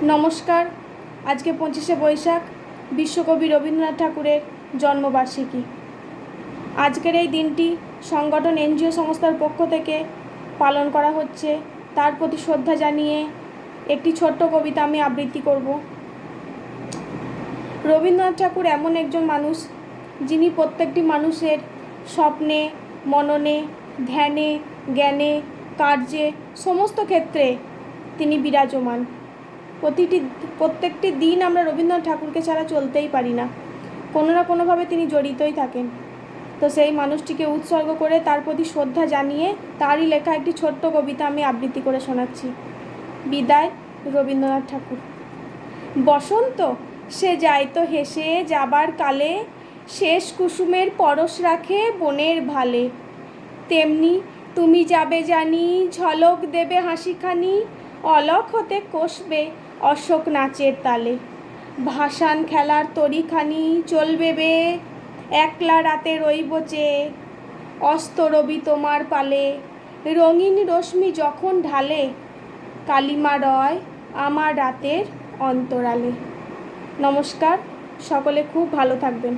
নমস্কার। আজকে 25শে বৈশাখ, বিশ্বকবি রবীন্দ্রনাথ ঠাকুরের জন্মবার্ষিকী। আজকের এই দিনটি সংগঠন এনজিও সংস্থার পক্ষ থেকে পালন করা হচ্ছে। তার প্রতি শ্রদ্ধা জানিয়ে একটি ছোট্ট কবিতা আমি আবৃত্তি করব। রবীন্দ্রনাথ ঠাকুর এমন একজন মানুষ, যিনি প্রত্যেকটি মানুষের স্বপ্নে, মননে, ধ্যানে, জ্ঞানে, কার্যে, সমস্ত ক্ষেত্রে তিনি বিরাজমান। প্রত্যেকটি দিন আমরা রবীন্দ্রনাথ ঠাকুরকে ছাড়া চলতেই পারি না, কোনো না কোনোভাবে তিনি জড়িতই থাকেন। তো সেই মানুষটিকে উৎসর্গ করে তার প্রতি শ্রদ্ধা জানিয়ে তারই লেখা একটি ছোট্ট কবিতা আমি আবৃত্তি করে শোনাচ্ছি। বিদায়, রবীন্দ্রনাথ ঠাকুর। বসন্ত সে যাইতো হেসে যাবার কালে, শেষ কুসুমের পরশ রাখে বনের ভালে। তেমনি তুমি যাবে জানি, ঝলক দেবে হাসিখানি, অলখ হতে কষবে অশোক নাচের তালে। ভাসান খেলার তরিখানি চলবে বে, একলা রাতে রইব চেয়ে, অস্ত রবি তোমার পালে, রঙিন রশ্মি যখন ঢালে, কালিমা রয় আমার রাতের অন্তরালে। নমস্কার, সকলে খুব ভালো থাকবেন।